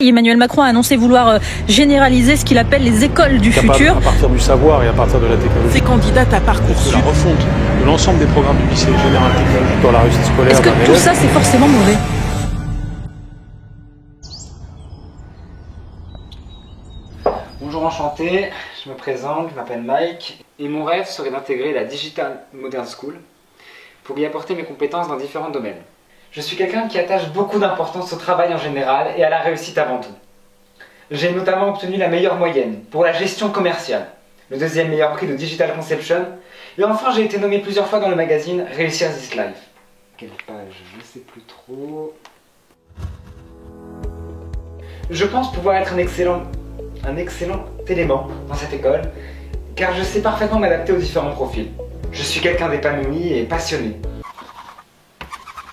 Emmanuel Macron a annoncé vouloir généraliser ce qu'il appelle les écoles du futur. À partir du savoir et à partir de la technologie. Ces candidates à Parcoursup. La refonte de l'ensemble des programmes du lycée général technologique dans la réussite scolaire. Est-ce que tout ça c'est forcément mauvais? Bonjour, enchanté, je me présente, je m'appelle Mike et mon rêve serait d'intégrer la Digital Modern School pour y apporter mes compétences dans différents domaines. Je suis quelqu'un qui attache beaucoup d'importance au travail en général et à la réussite avant tout. J'ai notamment obtenu la meilleure moyenne pour la gestion commerciale, le deuxième meilleur prix de Digital Conception et enfin j'ai été nommé plusieurs fois dans le magazine Réussir This Life. Quelle page? Je ne sais plus trop. Je pense pouvoir être un excellent élément dans cette école, car je sais parfaitement m'adapter aux différents profils. Je suis quelqu'un d'épanoui et passionné.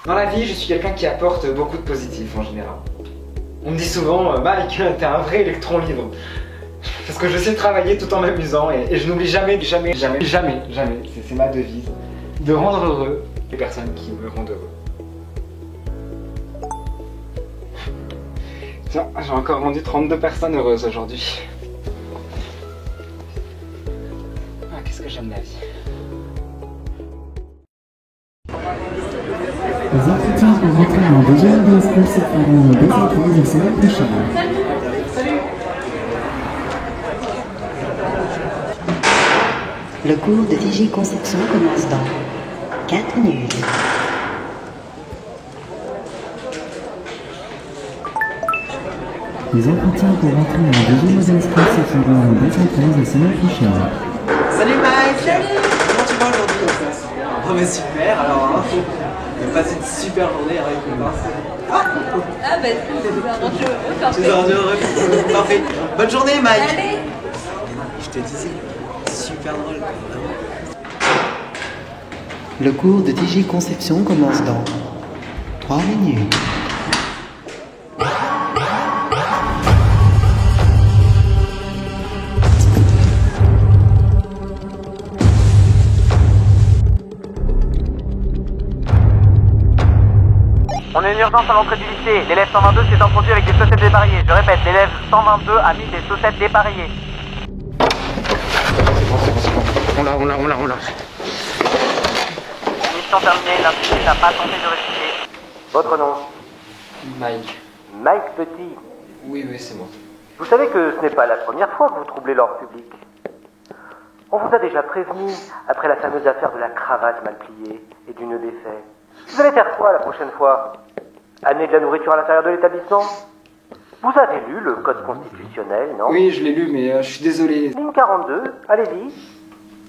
Dans la vie, je suis quelqu'un qui apporte beaucoup de positif en général. On me dit souvent, Mike, t'es un vrai électron libre. Parce que je sais travailler tout en m'amusant et je n'oublie jamais, c'est ma devise, de rendre heureux les personnes qui me rendent heureux. Tiens, j'ai encore rendu 32 personnes heureuses aujourd'hui. Ah, qu'est-ce que j'aime la vie. Les entretiens pour rentrer en deuxième année scolaire se feront dès la semaine prochaine. Le cours de Digiconception commence dans 4 minutes. Les entretiens pour rentrer en deuxième année scolaire se feront dès la semaine prochaine. Salut Mike! Salut! Comment tu vas aujourd'hui? Oh mais super, alors hein, on va passer une super journée avec les pinces. Ah bah c'est Tu es heureux, parfait. Bonne journée Mike! Allez! Je te disais, super drôle, vraiment. Le cours de Digiconception commence dans 3 minutes. On a une urgence à l'entrée du lycée. L'élève 122 s'est introduit avec des chaussettes dépareillées. Je répète, l'élève 122 a mis des chaussettes dépareillées. C'est bon. On l'a. Mission terminée, l'individu n'a pas tenté de réciter. Votre nom? Mike. Mike Petit. Oui, c'est moi. Vous savez que ce n'est pas la première fois que vous troublez l'ordre public. On vous a déjà prévenu après la fameuse affaire de la cravate mal pliée et du nœud défait. Vous allez faire quoi la prochaine fois? Amener de la nourriture à l'intérieur de l'établissement? Vous avez lu le code constitutionnel, non? Oui, je l'ai lu, mais je suis désolé. Ligne 42, allez-y.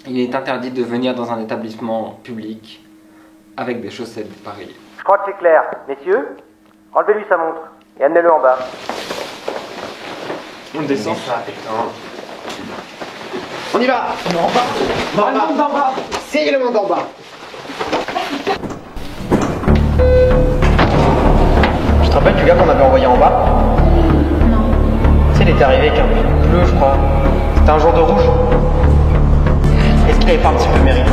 Il est interdit de venir dans un établissement public avec des chaussettes dépareillées. Je crois que c'est clair. Messieurs, enlevez-lui sa montre et amenez-le en bas. On descend. On y va! En bas! C'est le monde en bas! Tu te rappelles du gars qu'on avait envoyé en bas? Non. Tu sais, il était arrivé avec un pull bleu, je crois. C'était un jour de rouge. Est-ce qu'il avait pas un petit peu mérité?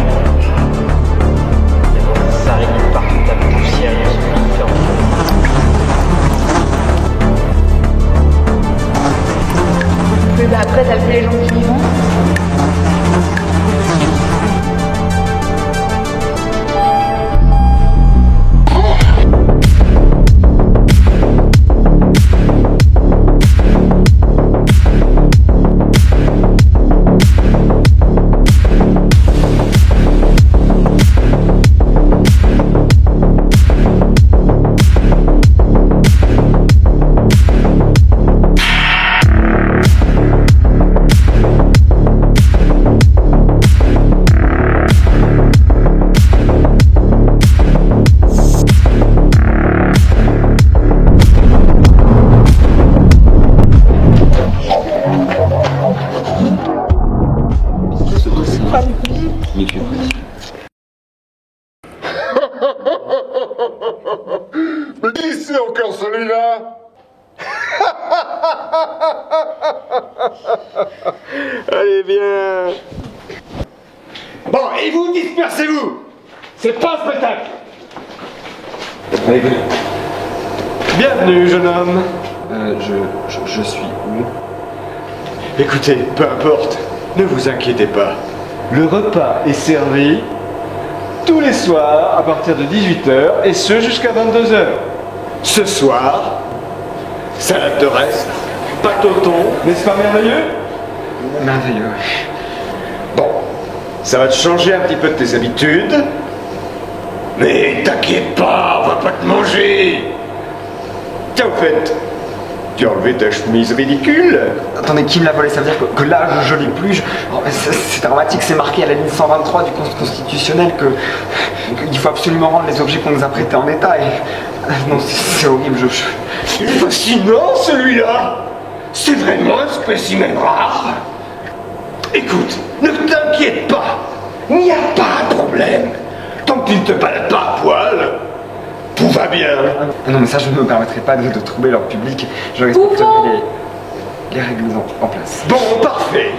Ça arrive partout, la poussière, il y a ce truc différent. Bah après t'as vu les gens qui y vont. Mais qui c'est encore celui-là? Allez, bien. Bon, et vous, dispersez-vous. C'est pas un spectacle. Allez, venez. Bienvenue, jeune homme. Je suis où? Écoutez, peu importe, ne vous inquiétez pas. Le repas est servi tous les soirs à partir de 18h et ce jusqu'à 22h. Ce soir, salade de reste, pâte au thon, n'est-ce pas merveilleux? Merveilleux. Bon, ça va te changer un petit peu de tes habitudes. Mais t'inquiète pas, on va pas te manger. Tiens, au fait, tu as enlevé ta chemise ridicule? Attendez, qui me l'a volé? Ça veut dire que là, je l'ai plus. Oh, c'est dramatique, c'est marqué à la ligne 123 du Conseil constitutionnel qu'il faut absolument rendre les objets qu'on nous a prêtés en état. Et... Non, c'est horrible, C'est fascinant, celui-là. C'est vraiment un spécimen rare. Écoute, ne t'inquiète pas. Il n'y a pas de problème. Tant que tu ne te balades pas à poil, tout va bien. Ah non, mais ça, je ne me permettrai pas de troubler leur public. Je respecterai les règles en place. Bon, parfait.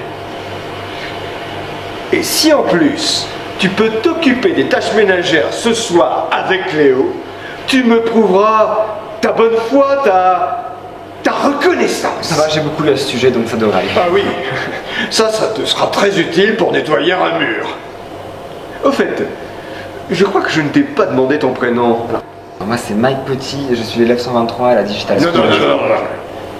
Et si en plus, tu peux t'occuper des tâches ménagères ce soir avec Léo, tu me prouveras ta bonne foi, ta reconnaissance. Ça va, j'ai beaucoup lu à ce sujet, donc ça devrait aller. Ah oui, ça te sera très utile pour nettoyer un mur. Au fait, je crois que je ne t'ai pas demandé ton prénom. Alors, moi, c'est Mike Petit, je suis l'élève 123 à la Digital School. Non.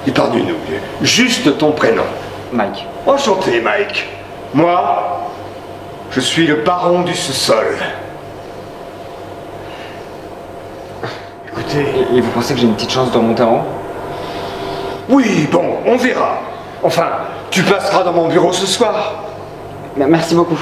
Épargne-nous. Juste ton prénom. Mike. Enchanté, Mike. Moi, je suis le baron du sous-sol. Écoutez... Et vous pensez que j'ai une petite chance de remonter en haut? Oui, bon, on verra. Enfin, tu passeras dans mon bureau ce soir. Merci beaucoup.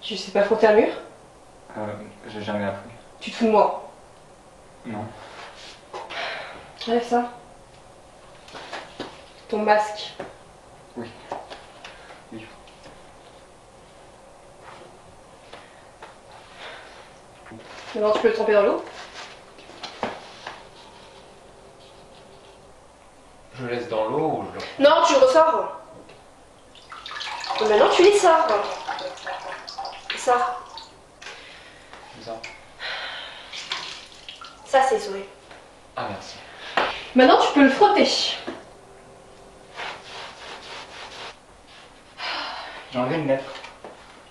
Tu sais pas frotter un mur? J'ai jamais appris. Tu te fous de moi? Non. Enlève ça. Ton masque. Oui. Oui. Maintenant tu peux le tremper dans l'eau. Je le laisse dans l'eau ou je... Non, tu le ressors. Et maintenant tu les sors. Ça. Ça. Ça c'est souris. Ah, merci. Maintenant tu peux le frotter. J'ai enlevé une lettre.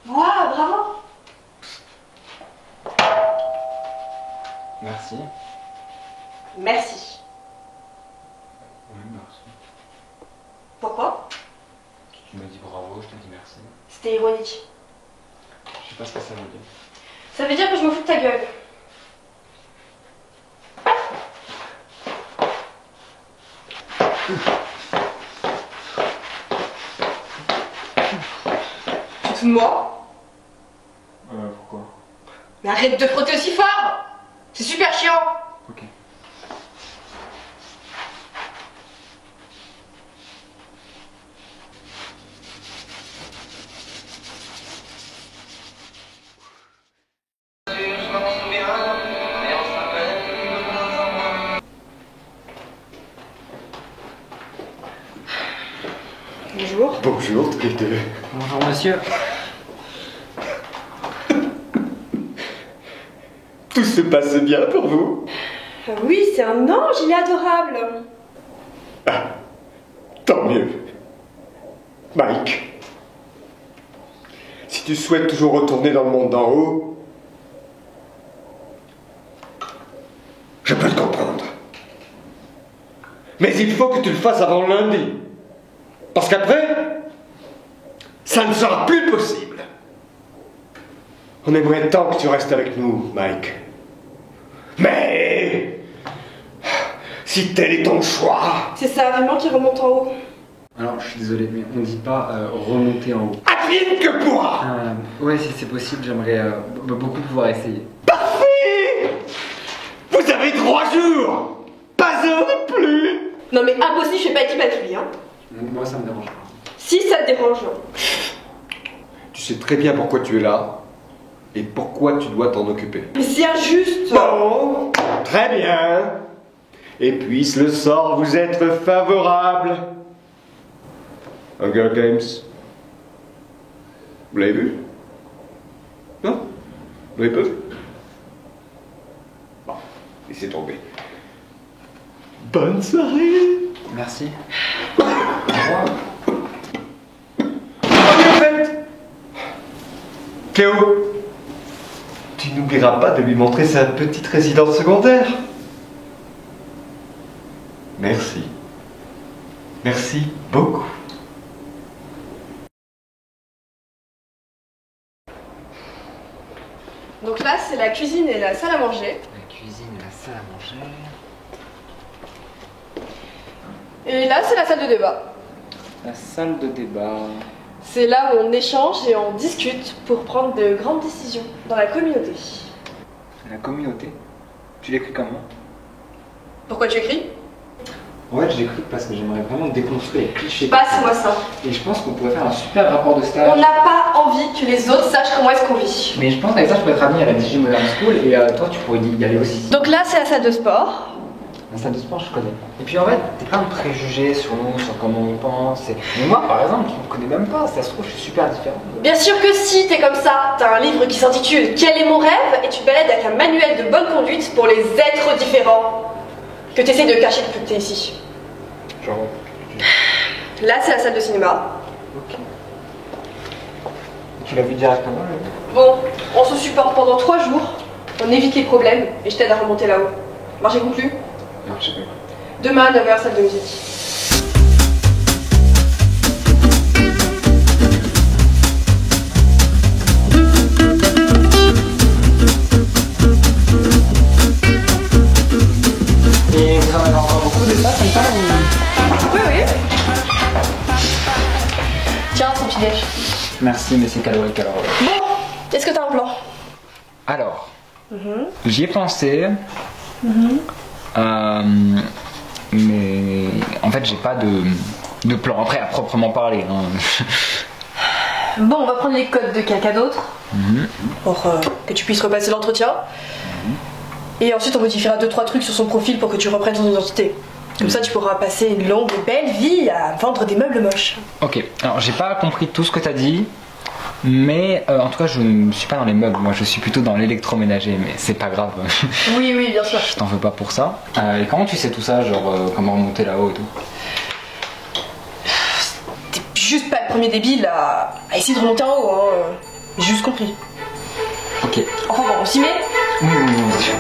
Waouh, bravo. Merci. Merci. Oui, merci. Pourquoi? Tu me dis bravo, je te dis merci. C'était ironique. Je sais pas ce que ça veut dire. Ça veut dire que je me fous de ta gueule. Tu te fous de moi? Pourquoi? Mais arrête de frotter aussi fort. C'est super chiant. Ok. Bonjour. Bonjour tous les deux. Bonjour monsieur. Tout se passe bien pour vous? Oui, c'est un ange, il est adorable. Ah, tant mieux. Mike, si tu souhaites toujours retourner dans le monde d'en haut, je peux le comprendre. Mais il faut que tu le fasses avant lundi. Parce qu'après, ça ne sera plus possible. On aimerait tant que tu restes avec nous, Mike. Mais si tel est ton choix... C'est ça, vraiment qui remonte en haut. Alors, je suis désolé, mais on dit pas remonter en haut. Attends! Catherine que pourra. Ouais, si c'est possible, j'aimerais beaucoup pouvoir essayer. Parfait. Vous avez 3 jours. Pas un de plus. Non mais impossible, je fais pas équipe avec lui, hein. Moi, ça me dérange pas. Si ça te dérange. Tu sais très bien pourquoi tu es là et pourquoi tu dois t'en occuper. Mais c'est injuste. Bon, très bien. Et puisse le sort vous être favorable. Hunger Games. Vous l'avez vu? Non? Vous l'avez pas vu? Bon, laissez tomber. Bonne soirée. Merci. Cléo, tu n'oublieras pas de lui montrer sa petite résidence secondaire. Merci. Merci beaucoup. Donc là, c'est la cuisine et la salle à manger. La cuisine et la salle à manger. Et là, c'est la salle de débat. La salle de débat. C'est là où on échange et on discute pour prendre de grandes décisions dans la communauté. La communauté. Tu l'écris comment? Pourquoi tu écris? Ouais, je l'écris parce que j'aimerais vraiment déconstruire les clichés. Passe-moi ça. Et je pense qu'on pourrait faire un super rapport de stage. On n'a pas envie que les autres sachent comment est-ce qu'on vit. Mais je pense qu'avec ça, je pourrais être ami à la DJ Modern School et toi, tu pourrais y aller aussi. Donc là, c'est la salle de sport. La salle de sport, je connais. Et puis en fait, t'es plein de préjugés sur nous, sur comment on pense. Mais moi, par exemple, je ne connais même pas. Ça se trouve, je suis super différent. Bien sûr que si, t'es comme ça. T'as un livre qui s'intitule Quel est mon rêve? Et tu te balades avec un manuel de bonne conduite pour les êtres différents que t'essaies de cacher depuis que t'es ici. Genre. Là, c'est la salle de cinéma. Ok. Tu l'as vu directement là? Bon, on se supporte pendant 3 jours. On évite les problèmes et je t'aide à remonter là-haut. Marché conclu? Non, je sais pas. Demain à 9h, salle de musique. Et vous en avez encore beaucoup de ça comme ça ou... Oui, oui. Tiens, son petit déj. Merci, mais c'est calorique alors. Bon, est-ce que t'as un plan? Alors, j'y ai pensé. Mais en fait, j'ai pas de plan après à proprement parler. Hein. Bon, on va prendre les codes de quelqu'un d'autre pour que tu puisses repasser l'entretien. Et ensuite, on modifiera 2-3 trucs sur son profil pour que tu reprennes son identité. Comme ça, tu pourras passer une longue et belle vie à vendre des meubles moches. Ok, alors j'ai pas compris tout ce que t'as dit. Mais en tout cas, je ne suis pas dans les meubles, moi je suis plutôt dans l'électroménager, mais c'est pas grave. Oui, oui, bien sûr. Je t'en veux pas pour ça. Et comment tu sais tout ça, genre comment remonter là-haut et tout? T'es juste pas le premier débile à essayer de remonter en haut, hein. J'ai juste compris. Ok. Enfin bon, on s'y met? Oui, bien sûr.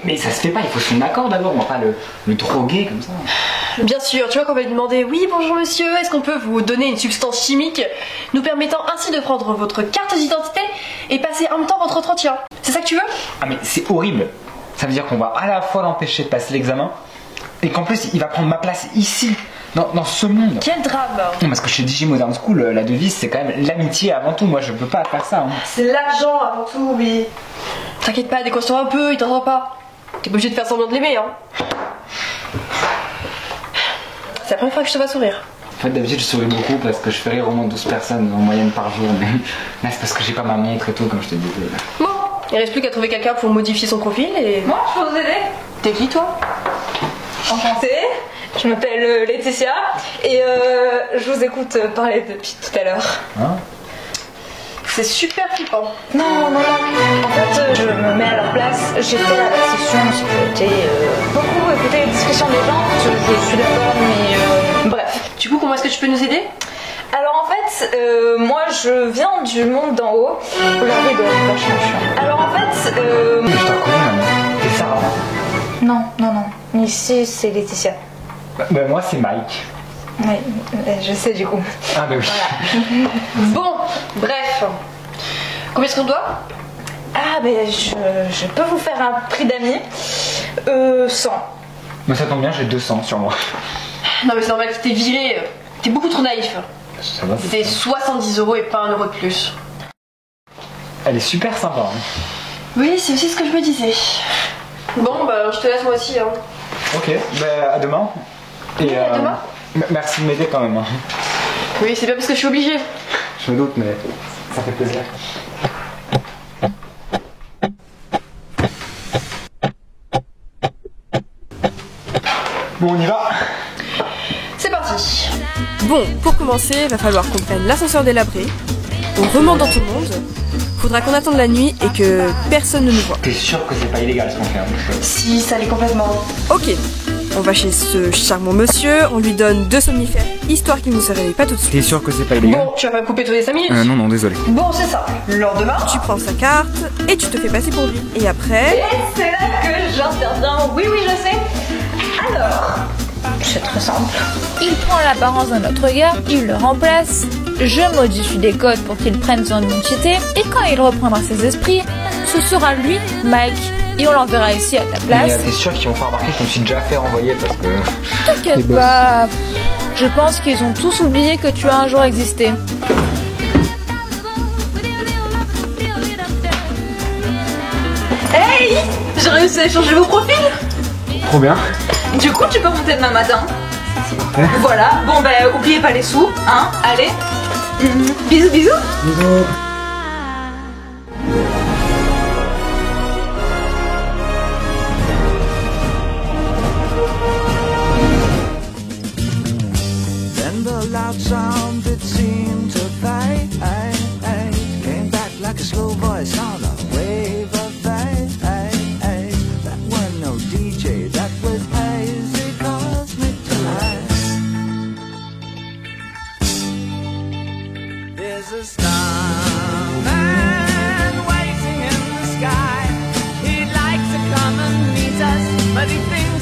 Mais ça se fait pas, il faut son accord d'abord, on va pas le droguer comme ça. Bien sûr, tu vois qu'on va lui demander « Oui, bonjour monsieur, est-ce qu'on peut vous donner une substance chimique nous permettant ainsi de prendre votre carte d'identité et passer en même temps votre entretien ?» C'est ça que tu veux? Ah mais c'est horrible. Ça veut dire qu'on va à la fois l'empêcher de passer l'examen et qu'en plus il va prendre ma place ici, dans ce monde. Quel drame! Non, parce que chez DJ Modern School, la devise c'est quand même l'amitié avant tout, moi je peux pas faire ça. Hein. C'est l'argent avant tout, oui. T'inquiète pas, déconstruis un peu, il t'entend pas. T'es pas obligé de faire semblant de l'aimer, hein. C'est la première fois que je te vois sourire. En fait, d'habitude, je souris beaucoup parce que je fais rire au moins 12 personnes en moyenne par jour. Mais là, c'est parce que j'ai pas ma montre et tout, comme je te disais. Bon, il reste plus qu'à trouver quelqu'un pour modifier son profil et... Moi, je peux vous aider. T'es qui, toi? Enchantée. Je m'appelle Laetitia et je vous écoute parler depuis tout à l'heure. Hein? C'est super flippant. Non, non, non. En fait, je me mets à leur place. J'étais à la session sécurité. Beaucoup écouté les discussions des gens. Je suis d'accord, mais bref. Du coup, comment est-ce que tu peux nous aider? Alors en fait, moi je viens du monde d'en haut. Aujourd'hui, doit être vachement chiant. Alors en fait, Mais je te reconnais, maman. C'est ça, hein? Non, non, non. Ici, c'est Laetitia. Bah, moi, c'est Mike. Oui, je sais du coup. Ah bah oui. Voilà. Bon, bref. Combien est-ce qu'on doit? Ah ben je peux vous faire un prix d'amis. 100. Mais ça tombe bien, j'ai 200 sur moi. Non mais c'est normal que t'es viré. T'es beaucoup trop naïf. Ça va. C'est 70 € et pas 1 € de plus. Elle est super sympa. Hein. Oui, c'est aussi ce que je me disais. Bon, bah je te laisse moi aussi. Hein. Ok, bah à demain. Et Oui, à demain. Merci de m'aider quand même. Hein. Oui, c'est bien parce que je suis obligée. Je me doute, mais ça fait plaisir. Bon, on y va. C'est parti. Bon, pour commencer, va falloir qu'on prenne l'ascenseur délabré. On remonte dans tout le monde. Faudra qu'on attende la nuit et que personne ne nous voit. T'es sûr que c'est pas illégal ce qu'on fait? Hein, si, ça l'est complètement. Ok. On va chez ce charmant monsieur, on lui donne 2 somnifères, histoire qu'il ne se réveille pas tout de suite. T'es sûr que c'est pas illégal? Bon, tu vas pas me couper tous les 5 minutes. Non, désolé. Bon, c'est ça. Le lendemain, tu prends sa carte et tu te fais passer pour lui. Et après... Et c'est là que j'interviens. Oui, je sais. Alors, c'est très simple. Il prend l'apparence d'un autre gars, il le remplace, je modifie des codes pour qu'il prenne son identité, et quand il reprendra ses esprits, ce sera lui, Mike, et on l'enverra ici à ta place. Mais t'es sûr qu'ils vont pas remarquer que je me suis déjà fait renvoyer parce que... T'inquiète pas, je pense qu'ils ont tous oublié que tu as un jour existé. Hey, j'ai réussi à échanger vos profils. Trop bien. Du coup, tu peux monter demain matin. Voilà, bon ben, oubliez pas les sous, hein, allez. Bisous, bisous. Bisous. Then the loud sound that seemed to fade came back like a slow voice on a wave of fate. That was no DJ, that was hazy cosmic delight. There's a starman waiting in the sky. He'd like to come and meet us, but he thinks